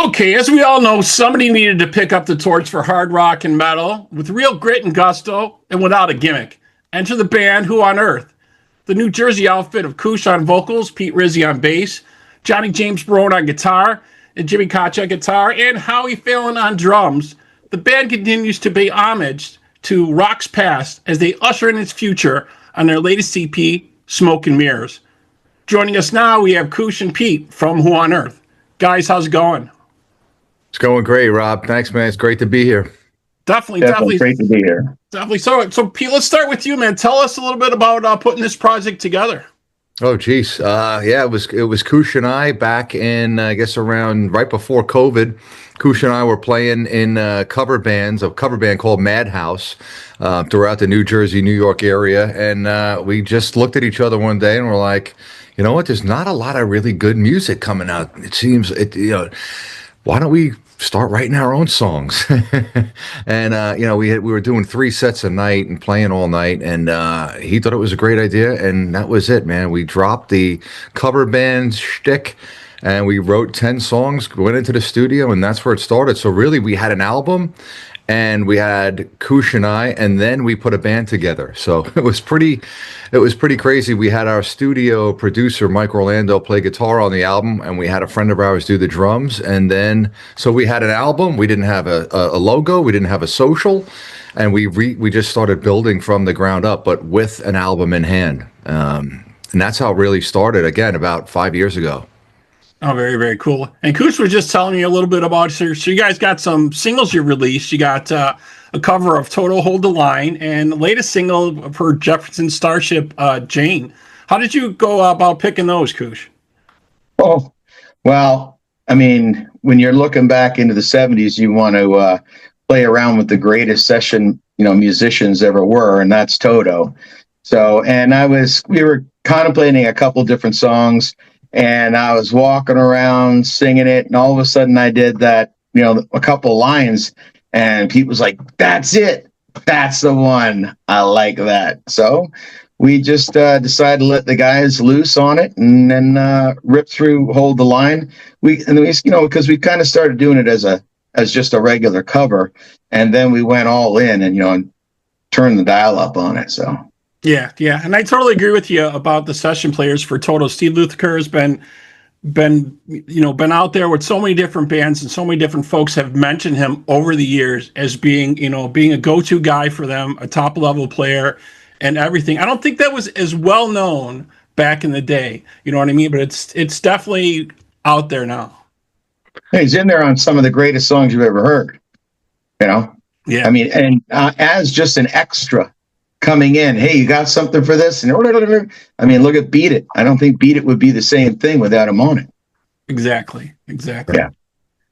Okay, as we all know, somebody needed to pick up the torch for hard rock and metal with real grit and gusto and without a gimmick. Enter the band Who on Earth, the New Jersey outfit of Coosh on vocals, Pete RIzzi on bass, Johnny James Barone on guitar, and Jimmy Kocha on guitar, and Howie Fallon on drums. The band continues to pay homage to rock's past as they usher in its future on their latest CP, Smoke and Mirrors. Joining us now, we have Coosh and Pete from Who on Earth. Guys, how's it going? It's going great, Rob. Thanks, man. It's great to be here. Definitely great to be here. Definitely. So Pete, let's start with you, man. Tell us a little bit about putting this project together. Oh, geez. Yeah, it was Koosh and I back in, I guess, around right before COVID. Koosh and I were playing in cover bands, a cover band called Madhouse, throughout the New Jersey, New York area. And we just looked at each other one day and we're like, you know what? There's not a lot of really good music coming out. It seems, why don't we start writing our own songs? And we were doing 3 sets a night and playing all night, and he thought it was a great idea, and that was it, man. We dropped the cover band shtick and we wrote 10 songs, went into the studio, and that's where it started. So really we had an album and we had Koosh and I, and then we put a band together. So it was pretty crazy. We had our studio producer, Mike Orlando, play guitar on the album, and we had a friend of ours do the drums. And then, so we had an album. We didn't have a logo. We didn't have a social. And we just started building from the ground up, but with an album in hand. And that's how it really started, again, about 5 years ago. Oh, very, very cool. And Koosh was just telling me a little bit about, so you guys got some singles you released. You got a cover of Total Hold the Line and the latest single for Jefferson Starship, Jane. How did you go about picking those, Koosh? Oh, well, I mean, when you're looking back into the 70s, you want to play around with the greatest session, musicians ever were, and that's Toto. So, and we were contemplating a couple different songs, and I was walking around singing it, and all of a sudden I did that, a couple lines, and Pete was like, "That's it. That's the one. I like that." So we just decided to let the guys loose on it, and then rip through Hold the Line. Because we kind of started doing it as just a regular cover, and then we went all in and turned the dial up on it. So. Yeah, and I totally agree with you about the session players for Toto. Steve Lukather has been out there with so many different bands, and so many different folks have mentioned him over the years as being a go-to guy for them, a top-level player, and everything. I don't think that was as well known back in the day. You know what I mean? But it's definitely out there now. He's in there on some of the greatest songs you've ever heard. Yeah. I mean, and as just an extra. Coming in, hey, you got something for this? And I mean, look at Beat It. I don't think Beat It would be the same thing without him on it. Exactly. Yeah,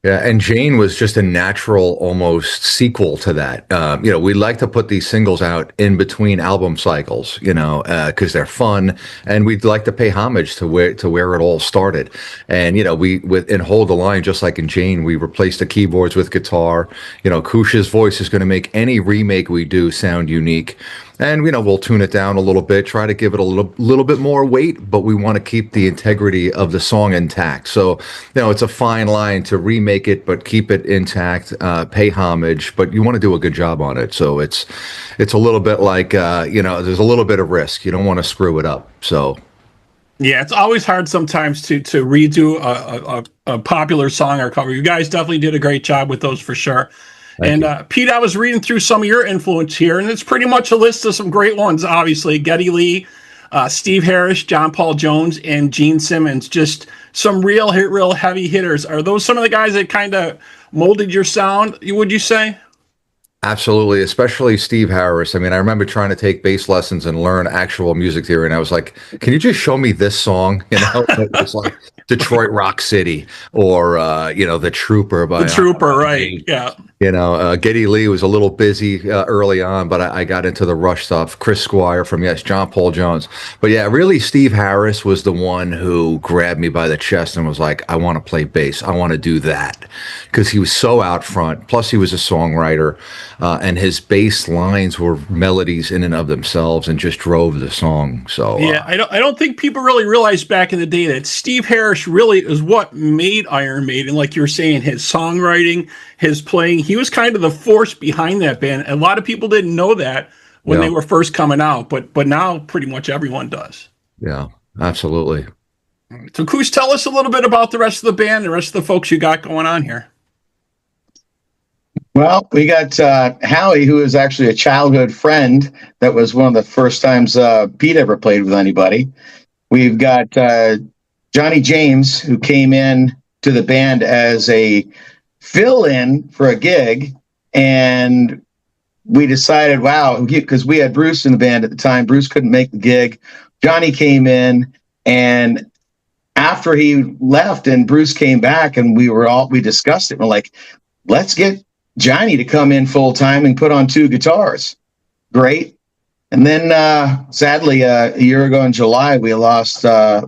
and Jane was just a natural, almost sequel to that. We like to put these singles out in between album cycles, because they're fun, and we'd like to pay homage to where it all started. And in Hold the Line, just like in Jane, we replaced the keyboards with guitar. Koosh's voice is going to make any remake we do sound unique. And we'll tune it down a little bit, try to give it a little bit more weight, but we want to keep the integrity of the song intact. So, it's a fine line to remake it, but keep it intact, pay homage, but you want to do a good job on it. So it's a little bit like there's a little bit of risk. You don't want to screw it up. So. Yeah, it's always hard sometimes to redo a popular song or cover. You guys definitely did a great job with those for sure. And Pete, I was reading through some of your influence here, and it's pretty much a list of some great ones, obviously. Geddy Lee, Steve Harris, John Paul Jones, and Gene Simmons. Just some real heavy hitters. Are those some of the guys that kind of molded your sound, would you say? Absolutely, especially Steve Harris. I mean, I remember trying to take bass lessons and learn actual music theory, and I was like, "Can you just show me this song?" It was like Detroit Rock City or The Trooper by The Trooper, right? Yeah. Geddy Lee was a little busy early on, but I got into the Rush stuff. Chris Squire from John Paul Jones. But yeah, really, Steve Harris was the one who grabbed me by the chest and was like, "I want to play bass. I want to do that," because he was so out front. Plus, he was a songwriter. and his bass lines were melodies in and of themselves and just drove the song. So Yeah, I don't think people really realized back in the day that Steve Harris really is what made Iron Maiden. Like you were saying, his songwriting, his playing, he was kind of the force behind that band. A lot of people didn't know that when they were first coming out, but now pretty much everyone does. Yeah, absolutely. So, Koosh, tell us a little bit about the rest of the band, the rest of the folks you got going on here. Well, we got Howie, who is actually a childhood friend. That was one of the first times Pete ever played with anybody. We've got Johnny James, who came in to the band as a fill-in for a gig, and we decided, wow, because we had Bruce in the band at the time. Bruce couldn't make the gig. Johnny came in, and after he left and Bruce came back, and we discussed it. We're like, let's get Johnny to come in full time and put on 2 guitars. Great. And then sadly, a year ago in July, we lost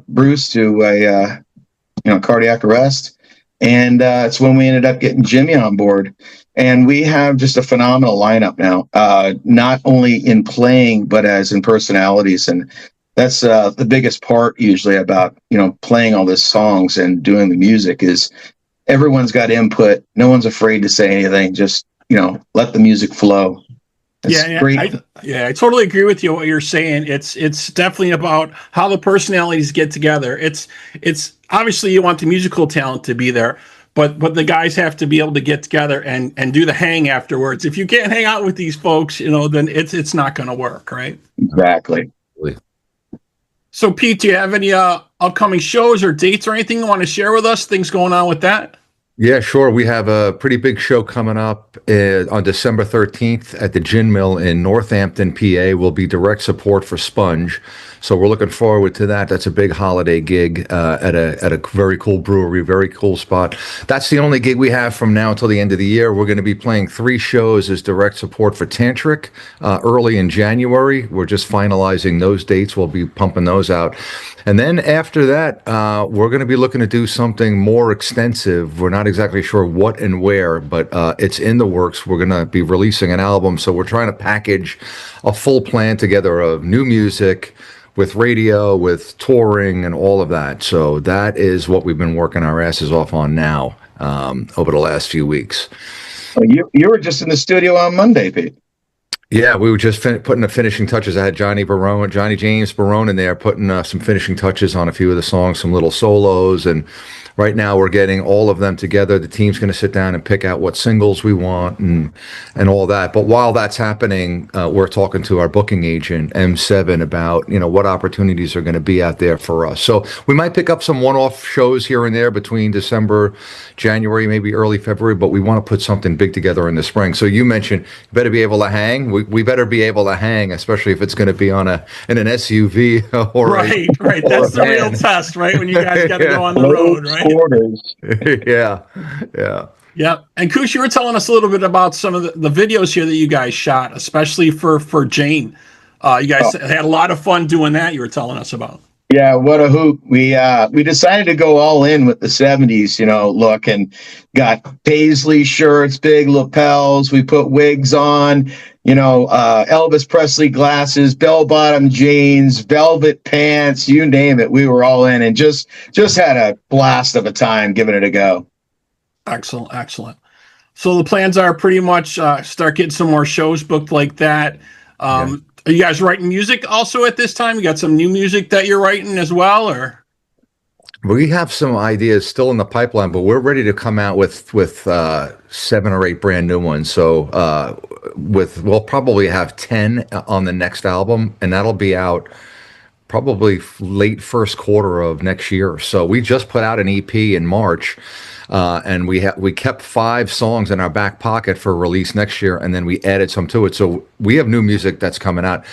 Bruce to a cardiac arrest. And it's when we ended up getting Jimmy on board. And we have just a phenomenal lineup now, not only in playing, but as in personalities. And that's the biggest part usually about, playing all these songs and doing the music is everyone's got input. No one's afraid to say anything. Just, let the music flow. It's great. I totally agree with you what you're saying. It's definitely about how the personalities get together. It's obviously you want the musical talent to be there, but the guys have to be able to get together and do the hang afterwards. If you can't hang out with these folks, then it's not going to work, right? Exactly. So, Pete, do you have any upcoming shows or dates or anything you want to share with us? Things going on with that? Yeah, sure. We have a pretty big show coming up on December 13th at the Gin Mill in Northampton, PA. Will be direct support for Sponge. So we're looking forward to that. That's a big holiday gig at a very cool brewery, very cool spot. That's the only gig we have from now until the end of the year. We're going to be playing 3 shows as direct support for Tantric early in January. We're just finalizing those dates. We'll be pumping those out. And then after that, we're going to be looking to do something more extensive. We're not exactly sure what and where, but it's in the works. We're going to be releasing an album. So we're trying to package a full plan together of new music with radio, with touring, and all of that. So that is what we've been working our asses off on now over the last few weeks. You were just in the studio on Monday, Pete. Yeah, we were just putting the finishing touches. I had Johnny James Barone in there putting some finishing touches on a few of the songs, some little solos, and right now we're getting all of them together. The team's going to sit down and pick out what singles we want and all that. But while that's happening, we're talking to our booking agent, M7, about, what opportunities are going to be out there for us. So we might pick up some one-off shows here and there between December, January, maybe early February, but we want to put something big together in the spring. So you mentioned you better be able to hang. We better be able to hang, especially if it's going to be in an SUV or right. That's the real test, right? When you guys got to go on the road, right? Yeah. And Koosh, you were telling us a little bit about some of the videos here that you guys shot, especially for Jane. You guys had a lot of fun doing that. You were telling us about. Yeah, what a hoot. We decided to go all in with the 70s, look, and got paisley shirts, big lapels. We put wigs on, Elvis Presley glasses, bell-bottom jeans, velvet pants, you name it. We were all in and just had a blast of a time giving it a go. Excellent. So the plans are pretty much start getting some more shows booked like that. Are you guys writing music also at this time? You got some new music that you're writing as well, or? We have some ideas still in the pipeline, but we're ready to come out with 7 or 8 brand new ones. So we'll probably have 10 on the next album, and that'll be out probably late first quarter of next year. So we just put out an EP in March. And we kept 5 songs in our back pocket for release next year, and then we added some to it. So we have new music that's coming out.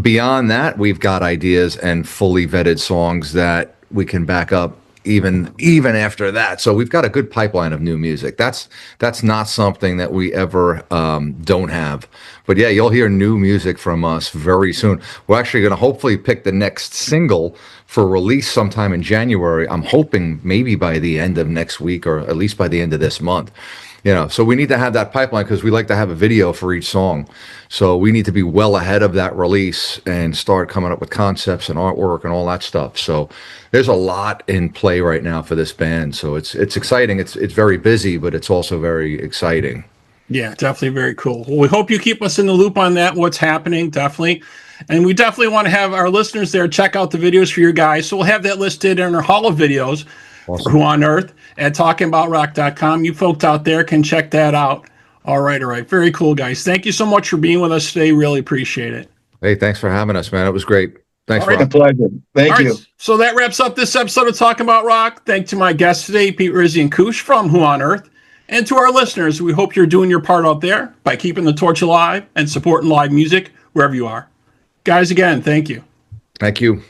Beyond that, we've got ideas and fully vetted songs that we can back up even after that. So we've got a good pipeline of new music. That's not something that we ever don't have. But yeah, you'll hear new music from us very soon. We're actually going to hopefully pick the next single for release sometime in January. I'm hoping maybe by the end of next week, or at least by the end of this month. So we need to have that pipeline because we like to have a video for each song. So we need to be well ahead of that release and start coming up with concepts and artwork and all that stuff. So there's a lot in play right now for this band. So it's exciting. It's very busy, but it's also very exciting. Yeah, definitely very cool. Well, we hope you keep us in the loop on that, what's happening, definitely. And we definitely want to have our listeners there check out the videos for your guys. So we'll have that listed in our Hall of Videos for Who on Earth at talkingaboutrock.com. You folks out there can check that out. All right. Very cool, guys. Thank you so much for being with us today. Really appreciate it. Hey, thanks for having us, man. It was great. Thanks, Rob. A pleasure. Thank you. So that wraps up this episode of Talking About Rock. Thanks to my guests today, Pete RIzzi and Coosh from Who on Earth. And to our listeners, we hope you're doing your part out there by keeping the torch alive and supporting live music wherever you are. Guys, again, thank you. Thank you.